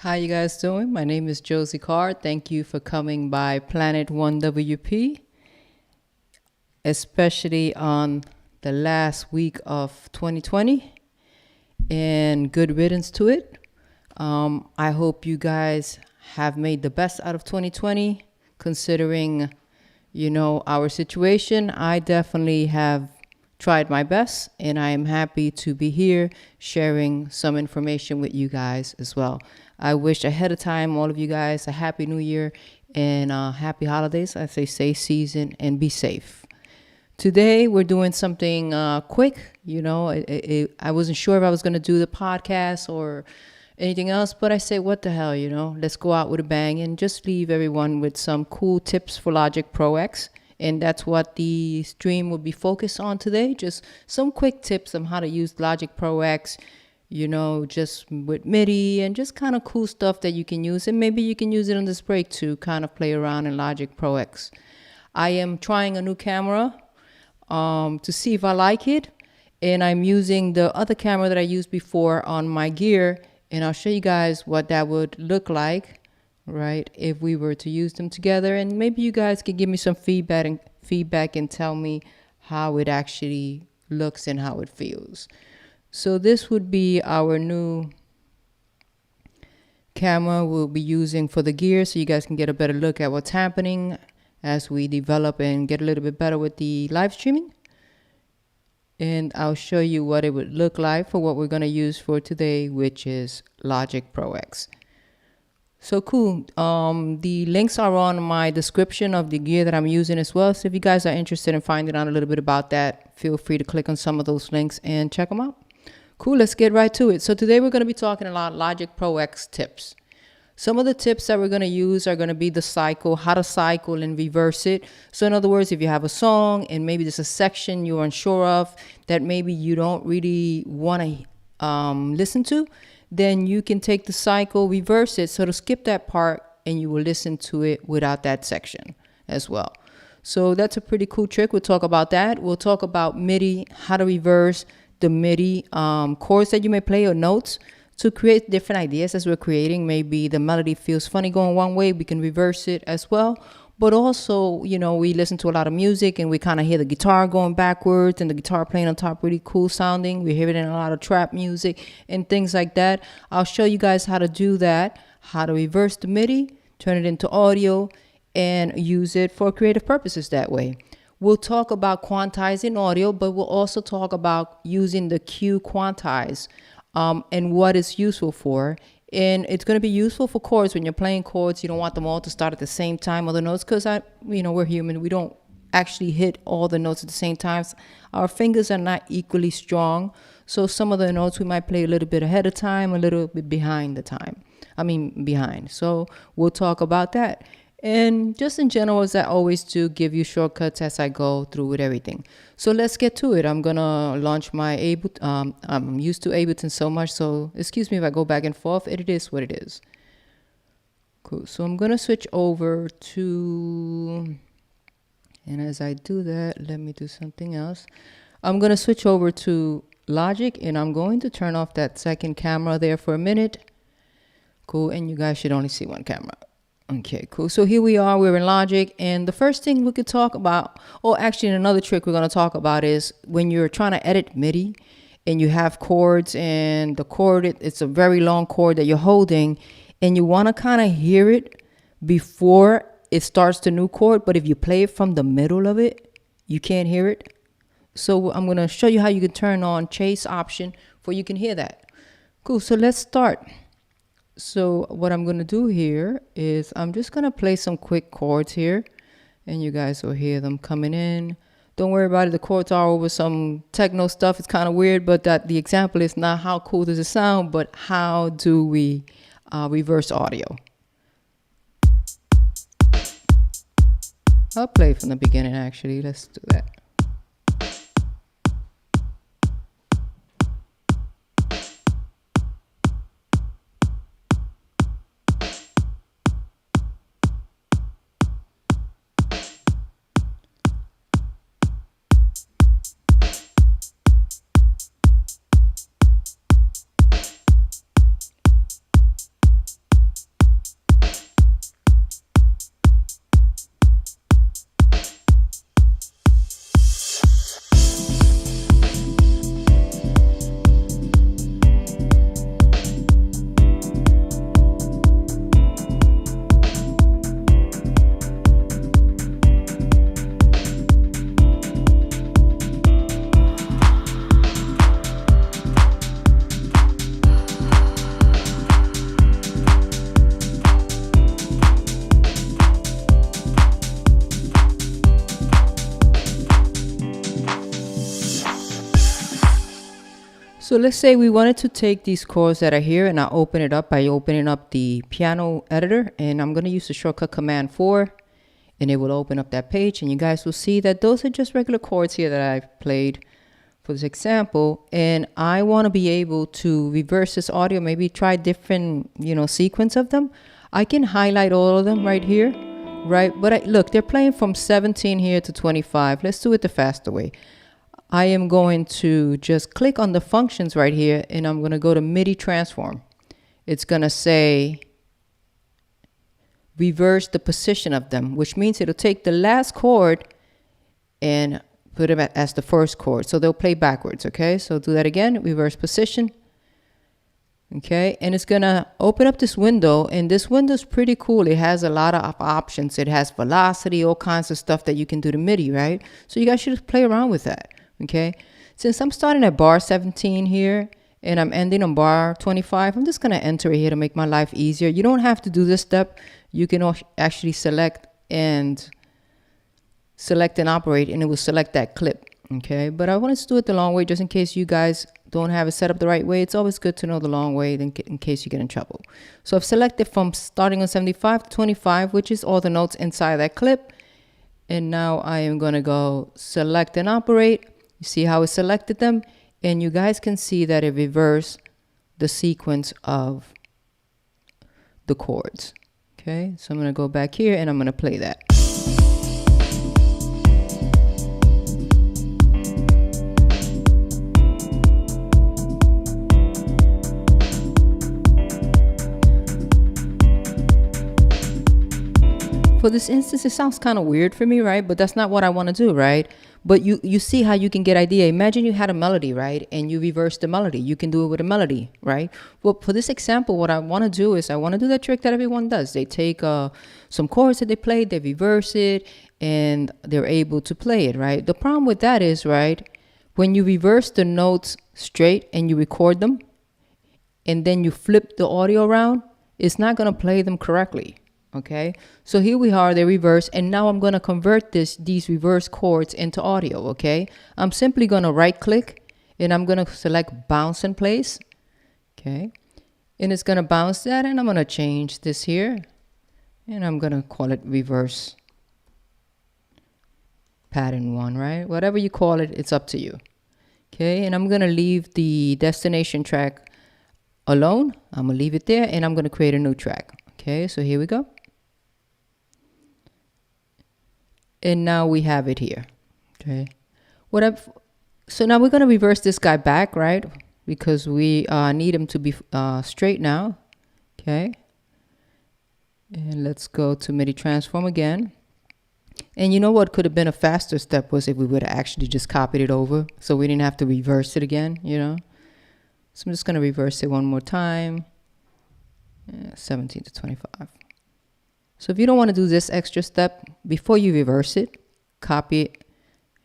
How you guys doing? My name is Josie Carr. Thank you for coming by Planet1wp, especially on the last week of 2020, and good riddance to it. I hope you guys have made the best out of 2020, considering, our situation. I definitely have tried my best, and I am happy to be here sharing some information with you guys as well. I wish ahead of time all of you guys a happy new year and happy holidays. I say stay season and be safe. Today we're doing something quick. I wasn't sure if I was going to do the podcast or anything else, but I say, what the hell, let's go out with a bang and just leave everyone with some cool tips for Logic Pro X. And that's what the stream will be focused on today. Just some quick tips on how to use Logic Pro X, just with MIDI and just kind of cool stuff that you can use. And maybe you can use it on this break to kind of play around in Logic Pro X. I am trying a new camera to see if I like it. And I'm using the other camera that I used before on my gear. And I'll show you guys what that would look like, right, if we were to use them together. And maybe you guys can give me some feedback and tell me how it actually looks and how it feels. So this would be our new camera we'll be using for the gear, so you guys can get a better look at what's happening as we develop and get a little bit better with the live streaming. And I'll show you what it would look like for what we're going to use for today, which is Logic Pro X. So cool. The links are on my description of the gear that I'm using as well. So if you guys are interested in finding out a little bit about that, feel free to click on some of those links and check them out. Cool, let's get right to it. So today we're going to be talking about Logic Pro X tips. Some of the tips that we're going to use are going to be the cycle, how to cycle and reverse it. So in other words, if you have a song and maybe there's a section you're unsure of that maybe you don't really want to listen to, then you can take the cycle, reverse it, so to skip that part, and you will listen to it without that section as well. So that's a pretty cool trick. We'll talk about that. We'll talk about MIDI, how to reverse the MIDI chords that you may play or notes to create different ideas as we're creating. Maybe the melody feels funny going one way, we can reverse it as well. But also, we listen to a lot of music and we kind of hear the guitar going backwards and the guitar playing on top, really cool sounding. We hear it in a lot of trap music and things like that. I'll show you guys how to do that, how to reverse the MIDI, turn it into audio, and use it for creative purposes that way. We'll talk about quantizing audio, but we'll also talk about using the Q Quantize and what it's useful for. And it's going to be useful for chords. When you're playing chords, you don't want them all to start at the same time, all the notes, because we're human. We don't actually hit all the notes at the same time. Our fingers are not equally strong. So some of the notes we might play a little bit ahead of time, a little bit behind. So we'll talk about that. And just in general, as I always do, give you shortcuts as I go through with everything. So let's get to it. I'm going to launch my Ableton. I'm used to Ableton so much, so excuse me if I go back and forth. It is what it is. Cool. So I'm going to switch over to, and as I do that, let me do something else. I'm going to switch over to Logic, and I'm going to turn off that second camera there for a minute. Cool. And you guys should only see one camera. Okay, cool. So here we are, we're in Logic, and the first thing we could talk about, or actually another trick we're going to talk about, is when you're trying to edit MIDI and you have chords and the chord, it's a very long chord that you're holding and you want to kind of hear it before it starts the new chord, but if you play it from the middle of it, you can't hear it. So I'm going to show you how you can turn on Chase option for you can hear that. Cool, so let's start. So what I'm going to do here is I'm just going to play some quick chords here and you guys will hear them coming in. Don't worry about it. The chords are over some techno stuff. It's kind of weird, but that the example is not how cool does it sound, but how do we reverse audio. I'll play from the beginning actually. Let's do that. So let's say we wanted to take these chords that are here, and I open it up by opening up the piano editor, and I'm going to use the shortcut Command 4, and it will open up that page, and you guys will see that those are just regular chords here that I've played for this example. And I want to be able to reverse this audio, maybe try different, sequence of them. I can highlight all of them right here, right? But look, they're playing from 17 here to 25. Let's do it the faster way. I am going to just click on the functions right here, and I'm going to go to MIDI transform. It's going to say reverse the position of them, which means it'll take the last chord and put it as the first chord. So they'll play backwards, okay? So do that again, reverse position. Okay, and it's going to open up this window, and this window is pretty cool. It has a lot of options. It has velocity, all kinds of stuff that you can do to MIDI, right? So you guys should just play around with that. Okay, since I'm starting at bar 17 here and I'm ending on bar 25, I'm just going to enter it here to make my life easier. You don't have to do this step. You can actually select and operate, and it will select that clip. Okay, but I wanted to do it the long way just in case you guys don't have it set up the right way. It's always good to know the long way in case you get in trouble. So I've selected from starting on 75 to 25, which is all the notes inside that clip. And now I am going to go select and operate. You see how it selected them, and you guys can see that it reversed the sequence of the chords. Okay, so I'm going to go back here and I'm going to play that. For this instance, it sounds kind of weird for me, right? But that's not what I want to do, right? But you see how you can get idea. Imagine you had a melody, right? And you reverse the melody. You can do it with a melody, right? Well, for this example, what I want to do is I want to do that trick that everyone does. They take some chords that they played, they reverse it, and they're able to play it, right? The problem with that is, right, when you reverse the notes straight and you record them, and then you flip the audio around, it's not going to play them correctly. Okay, so here we are, they reverse, and now I'm going to convert these reverse chords into audio. Okay, I'm simply going to right click and I'm going to select bounce in place. Okay, and it's going to bounce that, and I'm going to change this here, and I'm going to call it reverse pattern 1, right? Whatever you call it, it's up to you. Okay, and I'm going to leave the destination track alone. I'm going to leave it there, and I'm going to create a new track. Okay, so here we go. And now we have it here. Okay, so now we're going to reverse this guy back, right? Because we need him to be straight now. Okay, and let's go to MIDI transform again. And you know what could have been a faster step was if we would have actually just copied it over, so we didn't have to reverse it again, So I'm just going to reverse it one more time. 17 to 25. So if you don't want to do this extra step, before you reverse it, copy it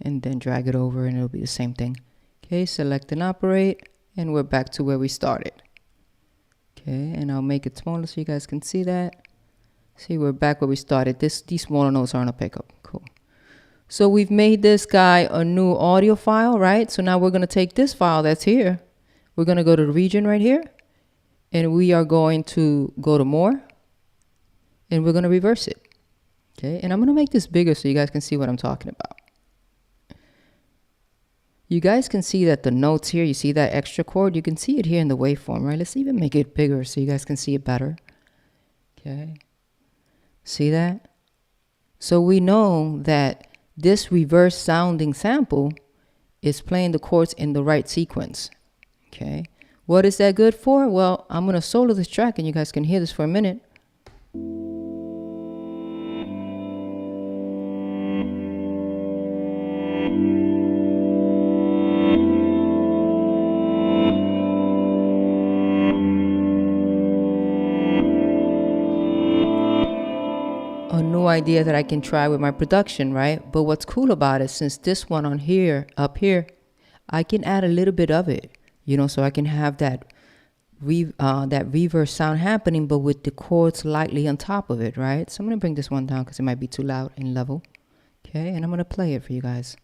and then drag it over, and it'll be the same thing. Okay, select and operate, and we're back to where we started. Okay, and I'll make it smaller so you guys can see that. See, we're back where we started. These smaller notes are on a pickup. Cool. So we've made this guy a new audio file, right? So now we're going to take this file that's here. We're going to go to the region right here, and we are going to go to more, and we're going to reverse it. Okay, and I'm going to make this bigger so you guys can see what I'm talking about. You guys can see that the notes here, you see that extra chord, you can see it here in the waveform, right? Let's even make it bigger so you guys can see it better. Okay, see that? So we know that this reverse sounding sample is playing the chords in the right sequence. Okay, what is that good for? Well, I'm going to solo this track and you guys can hear this for a minute. A new idea that I can try with my production, right? But what's cool about it, since this one on here, up here, I can add a little bit of it, so I can have that reverse sound happening, but with the chords lightly on top of it, right? So I'm going to bring this one down because it might be too loud and level. Okay, and I'm going to play it for you guys.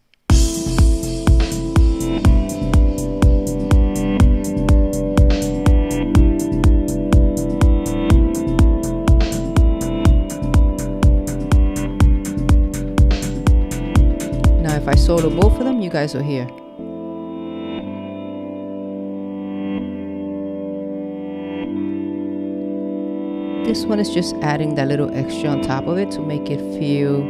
if I solo both of them, you guys will hear. This one is just adding that little extra on top of it to make it feel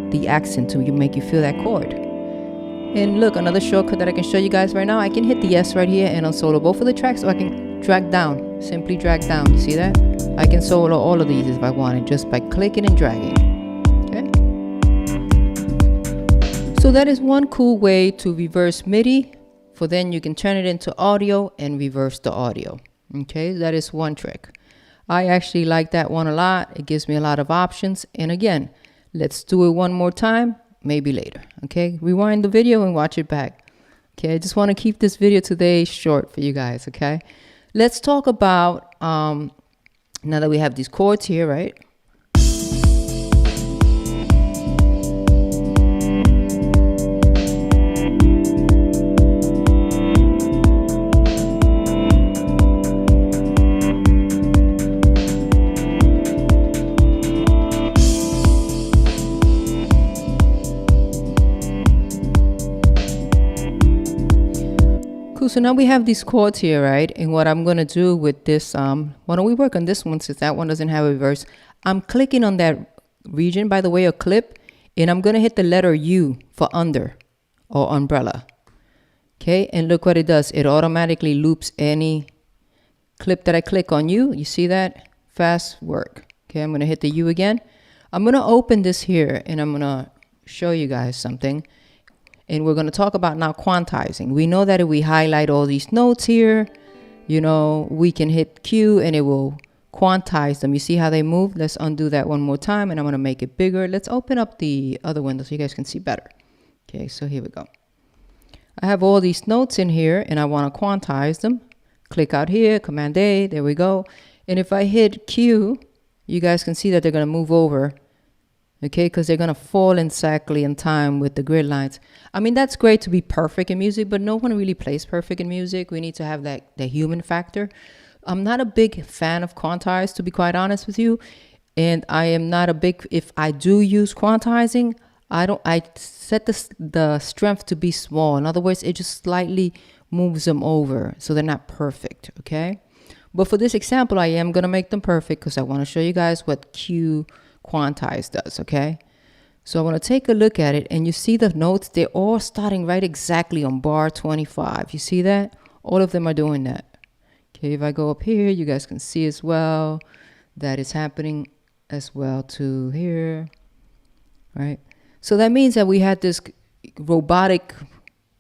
the accent, to make you feel that chord. And look, another shortcut that I can show you guys right now, I can hit the S right here and I'll solo both of the tracks, or I can drag down, simply drag down. You see that? I can solo all of these if I wanted, just by clicking and dragging. Okay. So that is one cool way to reverse MIDI, for then you can turn it into audio and reverse the audio. Okay, that is one trick. I actually like that one a lot. It gives me a lot of options. And again, let's do it one more time, maybe later. Okay, rewind the video and watch it back. Okay, I just want to keep this video today short for you guys. Okay, let's talk about now that we have these chords here, right? So now we have these chords here, right? And what I'm going to do with this, why don't we work on this one since that one doesn't have a reverse. I'm clicking on that region, by the way, a clip, and I'm going to hit the letter U for under or umbrella. Okay, and look what it does. It automatically loops any clip that I click on U. You see that? Fast work. Okay, I'm going to hit the U again. I'm going to open this here and I'm going to show you guys something. And we're going to talk about now quantizing. We know that if we highlight all these notes here, you know, we can hit Q and it will quantize them. You see how they move? Let's undo that one more time and I'm going to make it bigger. Let's open up the other window so you guys can see better. Okay, so here we go. I have all these notes in here and I want to quantize them. Click out here, Command A, there we go. And if I hit Q, you guys can see that they're going to move over. Okay, because they're going to fall exactly in time with the grid lines. I mean, that's great to be perfect in music, but no one really plays perfect in music. We need to have the human factor. I'm not a big fan of quantize, to be quite honest with you. And I am not a big, if I do use quantizing, I set the strength to be small. In other words, it just slightly moves them over. So they're not perfect, okay? But for this example, I am going to make them perfect because I want to show you guys what Q Quantize does. Okay, so I want to take a look at it and you see the notes, they're all starting right exactly on bar 25. You see that? All of them are doing that. Okay, if I go up here, you guys can see as well that is happening as well to here, right? So that means that we had this robotic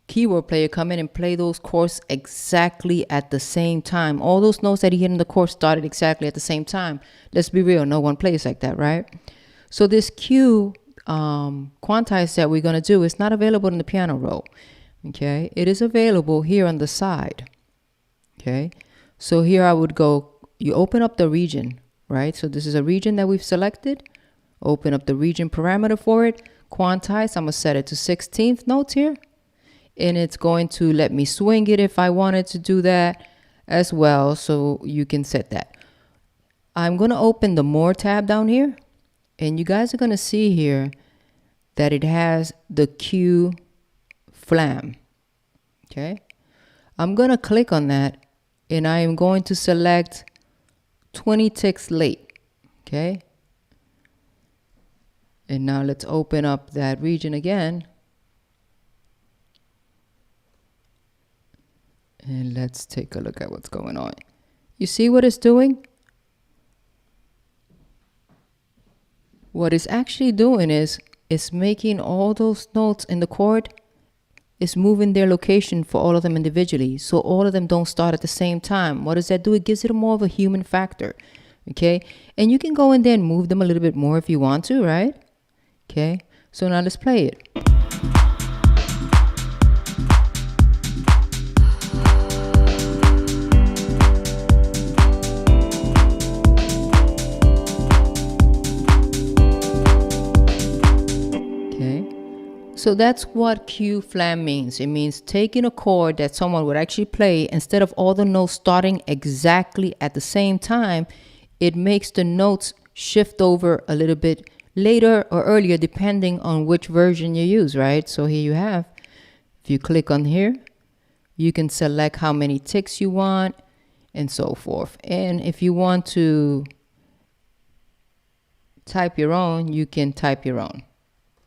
keyboard player come in and play those chords exactly at the same time. All those notes that he hit in the chord started exactly at the same time. Let's be real, no one plays like that, right? So this Q quantize that we're going to do is not available in the piano roll. Okay, it is available here on the side. Okay, so here I would go, you open up the region, right? So this is a region that we've selected. Open up the region parameter for it. Quantize, I'm going to set it to 16th notes here. And it's going to let me swing it if I wanted to do that as well. So you can set that. I'm going to open the More tab down here. And you guys are going to see here that it has the Q Flam. Okay. I'm going to click on that. And I am going to select 20 ticks late. Okay. And now let's open up that region again. And let's take a look at what's going on. You see what it's doing? What it's actually doing is it's making all those notes in the chord, it's moving their location for all of them individually. So all of them don't start at the same time. What does that do? It gives it more of a human factor. Okay. And you can go in there and move them a little bit more if you want to, right? Okay. So now let's play it. So that's what Q Flam means. It means taking a chord that someone would actually play, instead of all the notes starting exactly at the same time, it makes the notes shift over a little bit later or earlier, depending on which version you use, right? So here you have, if you click on here, you can select how many ticks you want and so forth. And if you want to type your own, you can type your own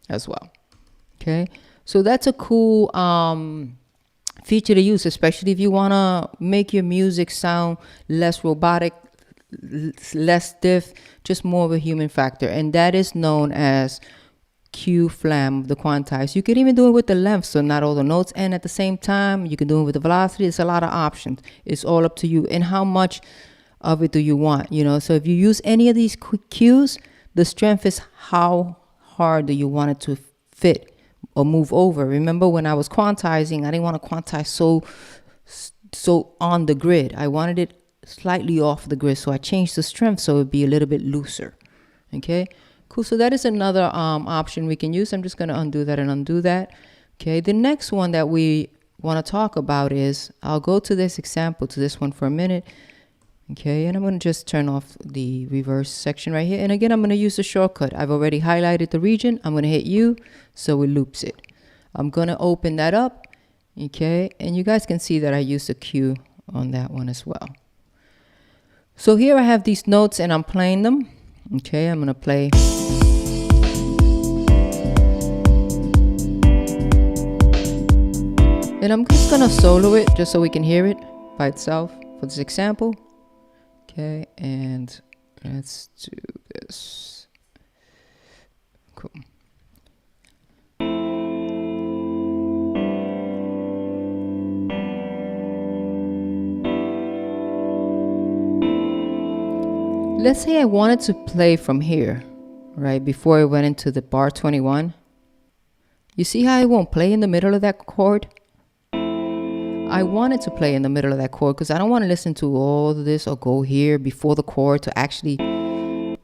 as well. Okay, so that's a cool feature to use, especially if you want to make your music sound less robotic, less stiff, just more of a human factor. And that is known as Q Flam, the quantize. You can even do it with the length, so not all the notes, and at the same time you can do it with the velocity. It's a lot of options. It's all up to you and how much of it do you want, you know. So if you use any of these quick cues, the strength is how hard do you want it to fit or move over. Remember when I was quantizing, I didn't want to quantize so on the grid. I wanted it slightly off the grid, so I changed the strength so it'd be a little bit looser. Okay, cool. So that is another option we can use. I'm just going to undo that and undo that. Okay, the next one that we want to talk about is, I'll go to this example, to this one for a minute. Okay, and I'm going to just turn off the reverse section right here. And again, I'm going to use the shortcut. I've already highlighted the region. I'm going to hit U, so it loops it. I'm going to open that up. Okay, and you guys can see that I use the Q on that one as well. So here I have these notes and I'm playing them. Okay, I'm going to play. And I'm just going to solo it just so we can hear it by itself for this example. Okay, and let's do this. Cool. Let's say I wanted to play from here, right, before I went into the bar 21. You see how I won't play in the middle of that chord? I wanted to play in the middle of that chord because I don't want to listen to all of this or go here before the chord to actually, you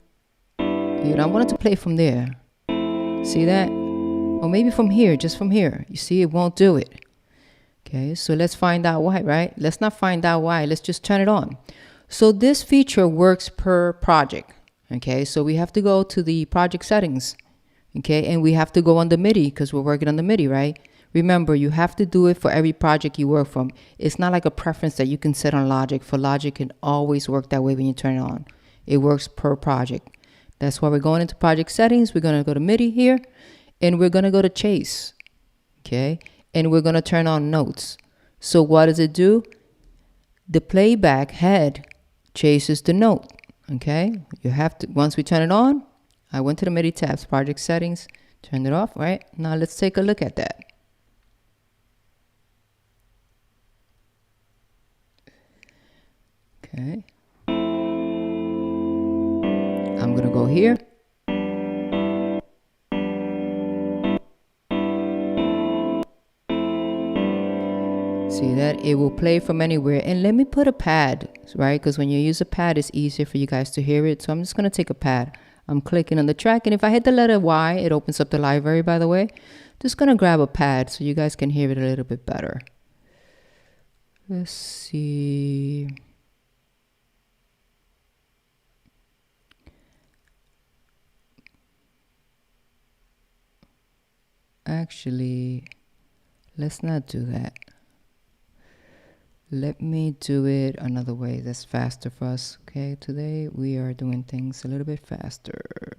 know, I wanted to play from there. See that? Or maybe from here, just from here. You see, it won't do it. Okay, so let's find out why, right? Let's not find out why. Let's just turn it on. So this feature works per project. Okay, so we have to go to the project settings. Okay, and we have to go on the MIDI because we're working on the MIDI, right? Remember, you have to do it for every project you work from. It's not like a preference that you can set on Logic. For Logic, can always work that way when you turn it on. It works per project. That's why we're going into project settings. We're going to go to MIDI here, and we're going to go to Chase, okay? And we're going to turn on notes. So what does it do? The playback head chases the note, okay? You have to, once we turn it on, I went to the MIDI tabs, project settings, turned it off, right? Now let's take a look at that. Okay. I'm going to go here. See that? It will play from anywhere. And let me put a pad, right? Because when you use a pad, it's easier for you guys to hear it. So I'm just going to take a pad. I'm clicking on the track. And if I hit the letter Y, it opens up the library, by the way. Just going to grab a pad so you guys can hear it a little bit better. Let's see. Actually, let's not do that. Let me do it another way that's faster for us. Okay, today we are doing things a little bit faster.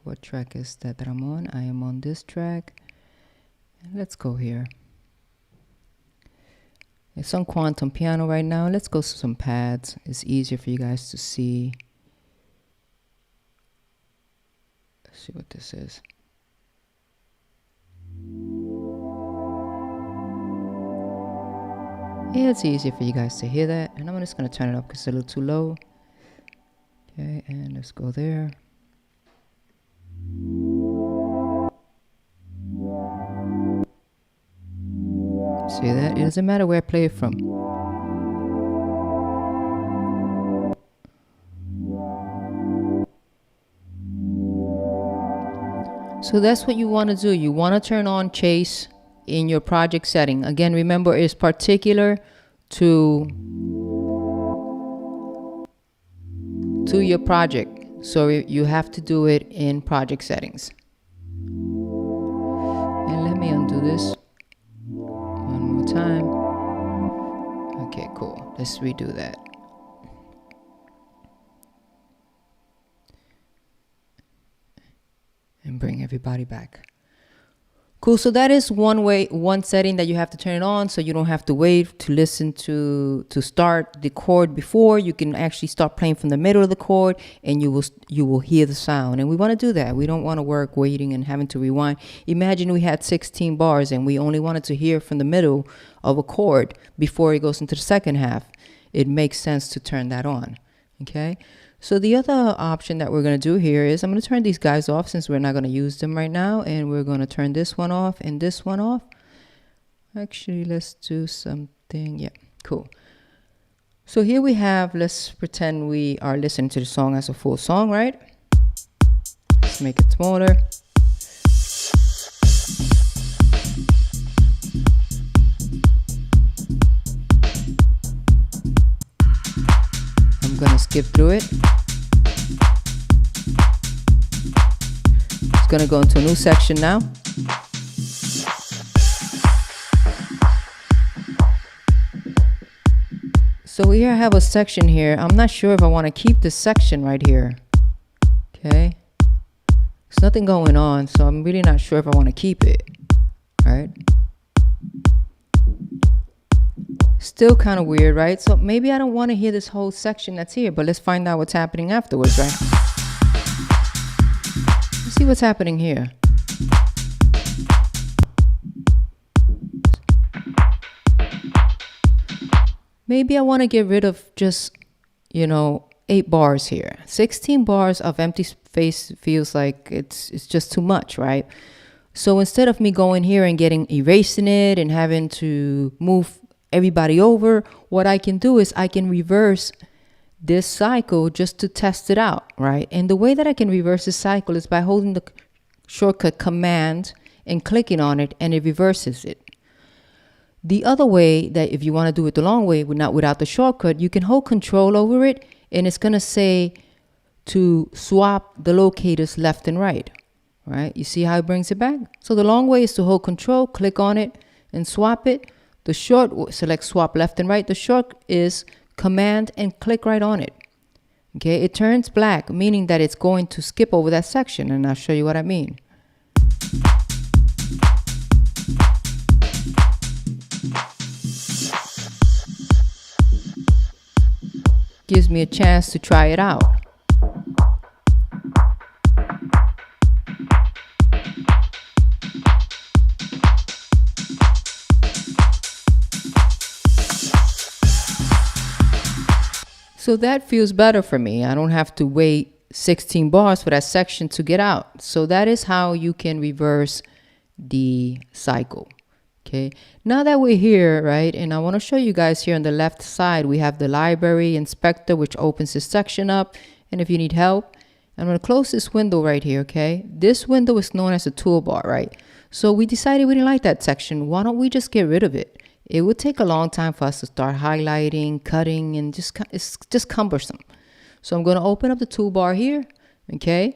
What track is that I'm on? I am on this track. Let's go here. It's on quantum piano right now. Let's go to some pads. It's easier for you guys to see. Let's see what this is. Yeah, it's easier for you guys to hear that. And I'm just going to turn it up because it's a little too low. Okay, and let's go there. See that? It doesn't matter where I play it from. So that's what you want to do. You want to turn on Chase in your project setting. Again, remember, it's particular to your project. So you have to do it in project settings. And let me undo this one more time. Okay, cool. Let's redo that. And bring everybody back. Cool, so that is one setting that you have to turn it on, so you don't have to wait to listen to start the chord before. You can actually start playing from the middle of the chord, and you will hear the sound. And we want to do that. We don't want to work waiting and having to rewind. Imagine we had 16 bars and we only wanted to hear from the middle of a chord before it goes into the second half. It makes sense to turn that on. Okay. So the other option that we're going to do here is I'm going to turn these guys off since we're not going to use them right now. And we're going to turn this one off and this one off. Actually, let's do something. Yeah, cool. So here we have, let's pretend we are listening to the song as a full song, right? Let's make it smaller. I'm going to skip through it. It's going to go into a new section now. So here I have a section here. I'm not sure if I want to keep this section right here. Okay. There's nothing going on, so I'm really not sure if I want to keep it. All right. Still kind of weird, right? So maybe I don't want to hear this whole section that's here, but let's find out what's happening afterwards, right? Let's see what's happening here. Maybe I want to get rid of just, 8 bars here. 16 bars of empty space feels like it's just too much, right? So instead of me going here and erasing it and having to move everybody over, what I can do is I can reverse this cycle just to test it out, right? And the way that I can reverse this cycle is by holding the shortcut Command and clicking on it, and it reverses it. The other way, that if you want to do it the long way, without the shortcut, you can hold Control over it, and it's going to say to swap the locators left and right, right? You see how it brings it back? So the long way is to hold Control, click on it, and swap it. The short, select swap left and right. The short is Command and click right on it. Okay, it turns black, meaning that it's going to skip over that section, and I'll show you what I mean. Gives me a chance to try it out. So that feels better for me. I don't have to wait 16 bars for that section to get out. So that is how you can reverse the cycle. Okay, now that we're here, right, and I want to show you guys here on the left side, we have the library inspector, which opens this section up. And if you need help, I'm going to close this window right here, okay? This window is known as a toolbar, right? So we decided we didn't like that section. Why don't we just get rid of it? It would take a long time for us to start highlighting, cutting, and it's just cumbersome. So I'm going to open up the toolbar here, okay?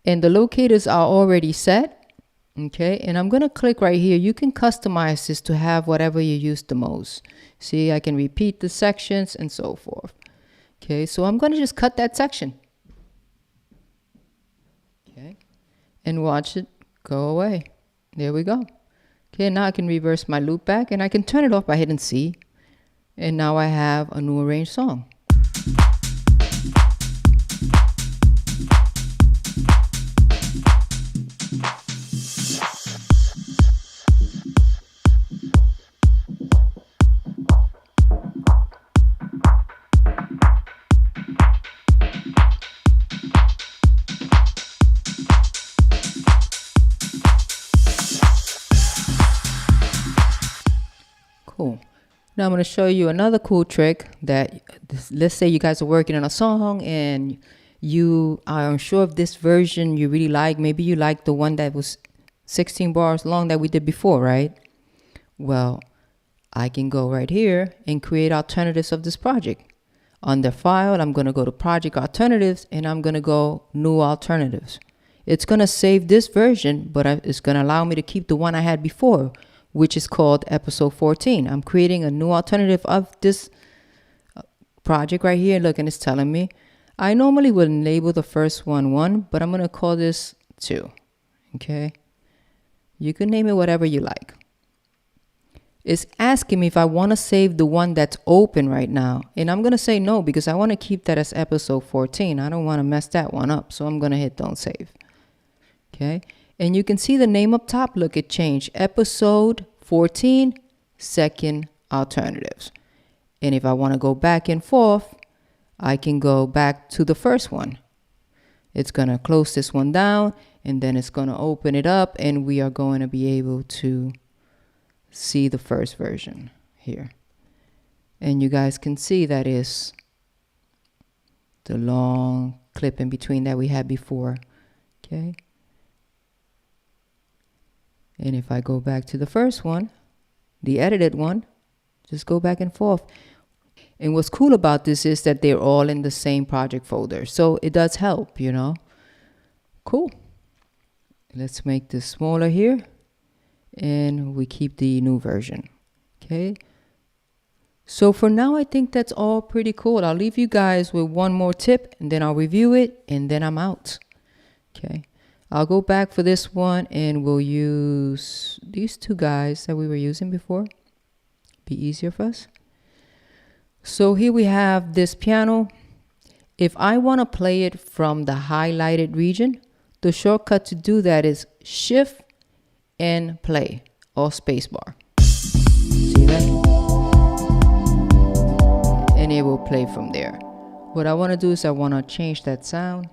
And the locators are already set. Okay, and I'm going to click right here. You can customize this to have whatever you use the most. See, I can repeat the sections and so forth. Okay, so I'm going to just cut that section. Okay, and watch it go away. There we go. Okay, now I can reverse my loop back, and I can turn it off by hitting C. And now I have a new arranged song. Cool. Now I'm going to show you another cool trick that, let's say you guys are working on a song and you are unsure if this version you really like. Maybe you like the one that was 16 bars long that we did before, right? Well, I can go right here and create alternatives of this project. Under File, I'm going to go to Project Alternatives, and I'm going to go New Alternatives. It's going to save this version, but it's going to allow me to keep the one I had before, which is called Episode 14. I'm creating a new alternative of this project right here. Look, and it's telling me I normally would label the first one 1, but I'm going to call this 2. Okay. You can name it whatever you like. It's asking me if I want to save the one that's open right now. And I'm going to say no, because I want to keep that as episode 14. I don't want to mess that one up. So I'm going to hit don't save. Okay. And you can see the name up top. Look, it changed. Episode 14, second alternatives. And if I want to go back and forth, I can go back to the first one. It's going to close this one down, and then it's going to open it up, and we are going to be able to see the first version here. And you guys can see that is the long clip in between that we had before. Okay. And if I go back to the first one, the edited one, just go back and forth. And what's cool about this is that they're all in the same project folder. So it does help, you know. Cool. Let's make this smaller here. And we keep the new version. Okay. So for now, I think that's all pretty cool. I'll leave you guys with one more tip, and then I'll review it, and then I'm out. Okay. I'll go back for this one, and we'll use these two guys that we were using before. Be easier for us. So here we have this piano. If I want to play it from the highlighted region, the shortcut to do that is Shift and play, or spacebar. See that? And it will play from there. What I want to do is I want to change that sound.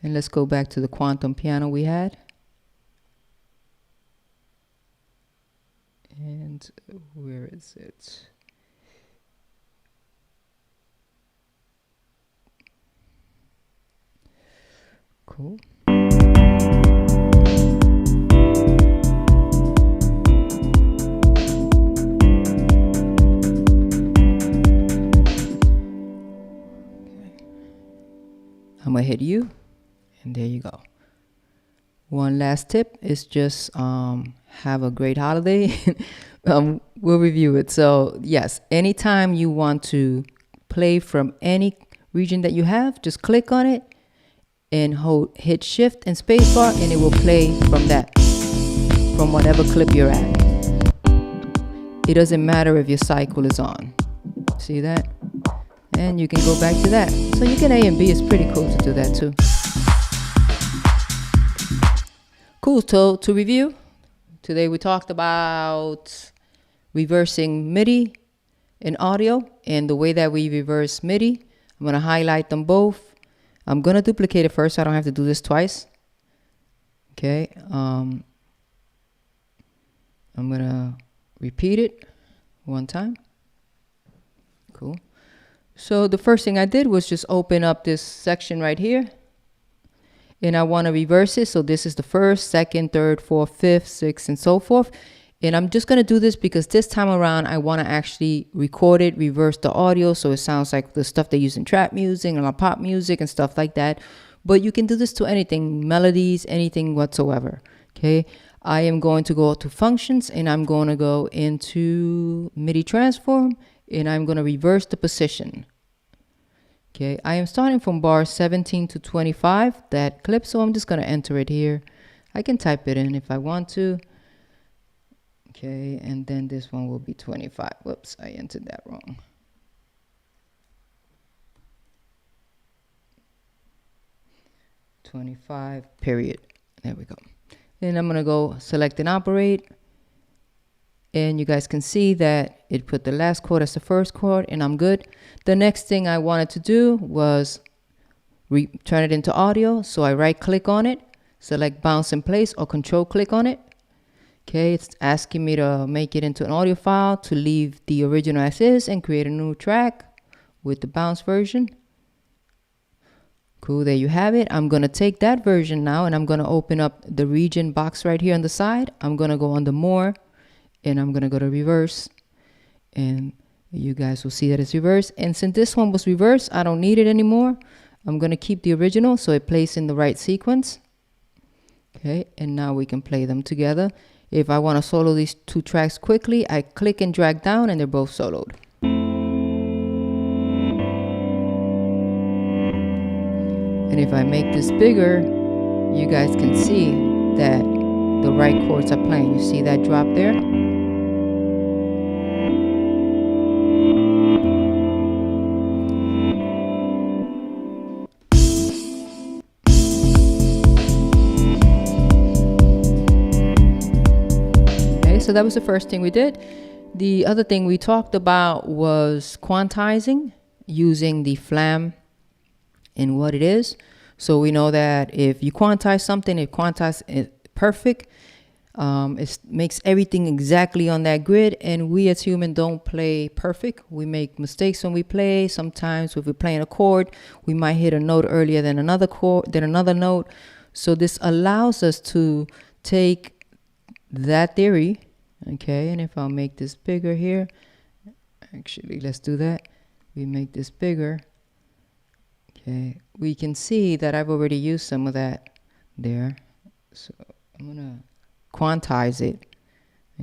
And let's go back to the quantum piano we had. And where is it? Cool. I'm gonna hit U, and there you go. One last tip is just have a great holiday. We'll review it. So yes, anytime you want to play from any region that you have, just click on it and hit Shift and spacebar, and it will play from that, from whatever clip you're at. It doesn't matter if your cycle is on. See that? And you can go back to that. So you can A and B. It's pretty cool to do that too. Cool. So to review, today we talked about reversing MIDI in audio and the way that we reverse MIDI. I'm going to highlight them both. I'm going to duplicate it first so I don't have to do this twice. Okay. I'm going to repeat it one time. Cool. So the first thing I did was just open up this section right here. And I want to reverse it. So this is the first, second, third, fourth, fifth, sixth, and so forth. And I'm just going to do this because this time around, I want to actually record it, reverse the audio. So it sounds like the stuff they use in trap music and pop music and stuff like that. But you can do this to anything, melodies, anything whatsoever. Okay. I am going to go to functions, and I'm going to go into MIDI transform, and I'm going to reverse the position. Okay, I am starting from bar 17 to 25, that clip, so I'm just going to enter it here. I can type it in if I want to. Okay, and then this one will be 25. Whoops, I entered that wrong. $25, period. There we go. Then I'm going to go select and operate. And you guys can see that it put the last chord as the first chord, and I'm good. The next thing I wanted to do was turn it into audio. So I right click on it, select bounce in place, or control click on it. Okay, it's asking me to make it into an audio file, to leave the original as is and create a new track with the bounce version. Cool, there you have it. I'm going to take that version now, and I'm going to open up the region box right here on the side. I'm going to go under more, and I'm going to go to reverse. And You guys will see that it's reversed. And since this one was reversed, I don't need it anymore. I'm going to keep the original so it plays in the right sequence. Okay, and now we can play them together. If I want to solo these two tracks quickly, I click and drag down and they're both soloed. And if I make this bigger, you guys can see that the right chords are playing. You see that drop there? So that was the first thing we did. The other thing we talked about was quantizing using the Flam and what it is. So we know that if you quantize something, it quantizes it perfect. It makes everything exactly on that grid. And we as humans don't play perfect. We make mistakes when we play. Sometimes if we're playing a chord, we might hit a note earlier than another chord, than another note. So this allows us to take that theory. Okay, and if I'll make this bigger here, actually, let's do that. We make this bigger. Okay, we can see that I've already used some of that there. So I'm gonna quantize it.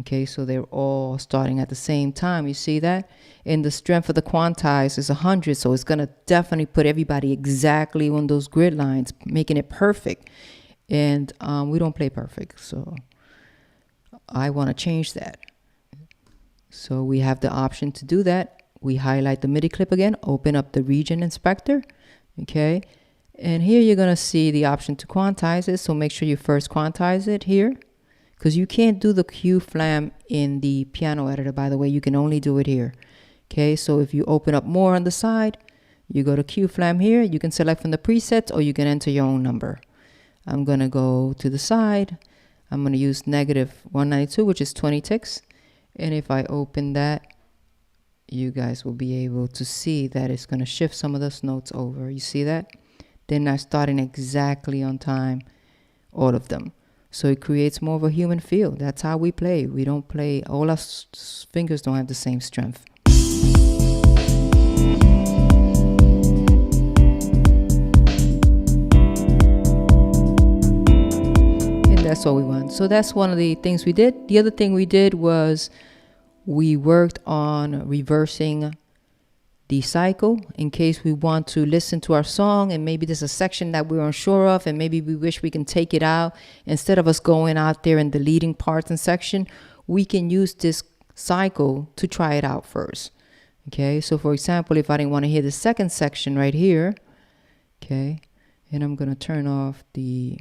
Okay, so they're all starting at the same time. You see that? And the strength of the quantize is 100, so it's gonna definitely put everybody exactly on those grid lines, making it perfect. And we don't play perfect, so I want to change that. So we have the option to do that. We highlight the MIDI clip again, open up the region inspector. Okay. And here you're going to see the option to quantize it. So make sure you first quantize it here, because you can't do the Q Flam in the piano editor, by the way. You can only do it here. Okay. So if you open up more on the side, you go to Q Flam here. You can select from the presets or you can enter your own number. I'm going to go to the side. I'm going to use -192, which is 20 ticks. And if I open that, you guys will be able to see that it's going to shift some of those notes over. You see that? They're not starting exactly on time, all of them. So it creates more of a human feel. That's how we play. We don't play, all our fingers don't have the same strength. That's what we want. So that's one of the things we did. The other thing we did was we worked on reversing the cycle in case we want to listen to our song and maybe there's a section that we're unsure of and maybe we wish we can take it out. Instead of us going out there and deleting parts and section, we can use this cycle to try it out first. Okay, so for example, if I didn't want to hear the second section right here, okay, and I'm going to turn off the...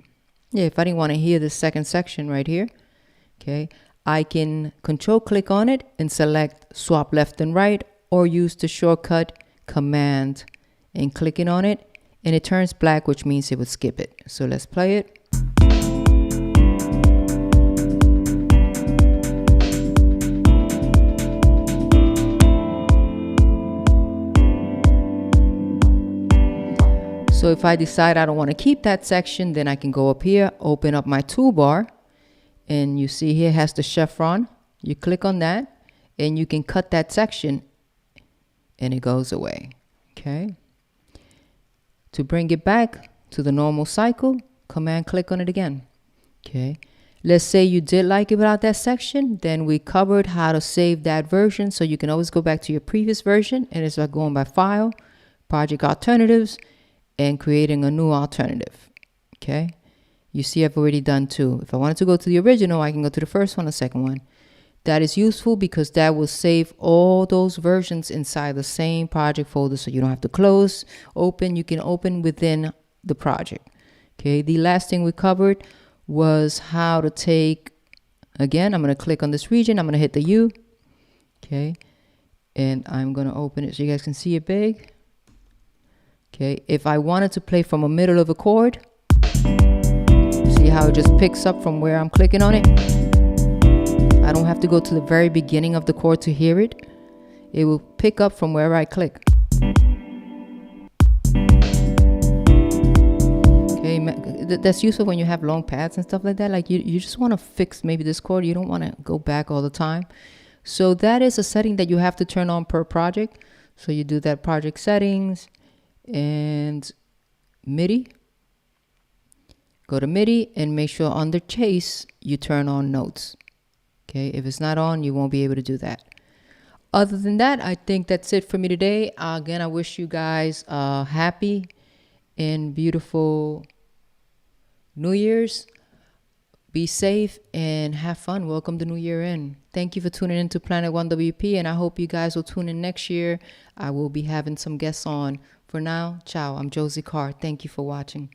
if I didn't want to hear the second section right here, okay, I can control click on it and select swap left and right, or use the shortcut command and clicking on it, and it turns black, which means it would skip it. So let's play it. So if I decide I don't want to keep that section, then I can go up here, open up my toolbar, and you see here it has the chevron. You click on that and you can cut that section and it goes away. Okay. To bring it back to the normal cycle, command click on it again. Okay. Let's say you did like it without that section, then we covered how to save that version. So you can always go back to your previous version, and it's like going by file, project alternatives, and creating a new alternative. Okay. You see I've already done two. If I wanted to go to the original, I can go to the first one, the second one. That is useful because that will save all those versions inside the same project folder. So you don't have to close, open. You can open within the project. Okay. The last thing we covered was how to take, again, I'm going to click on this region. I'm going to hit the U. Okay. And I'm going to open it so you guys can see it big. Okay. If I wanted to play from a middle of a chord, see how it just picks up from where I'm clicking on it? I don't have to go to the very beginning of the chord to hear it. It will pick up from wherever I click. Okay, that's useful when you have long pads and stuff like that. Like you just want to fix maybe this chord. You don't want to go back all the time. So that is a setting that you have to turn on per project. So you do that project settings and MIDI. Go to MIDI and make sure under Chase you turn on notes. Okay, if it's not on, you won't be able to do that. Other than that, I think that's it for me today. Again, I wish you guys a happy and beautiful New Year's. Be safe and have fun. Welcome the new year in. Thank you for tuning in to Planet1wp, and I hope you guys will tune in next year. I will be having some guests on. For now, ciao. I'm Josie Carr. Thank you for watching.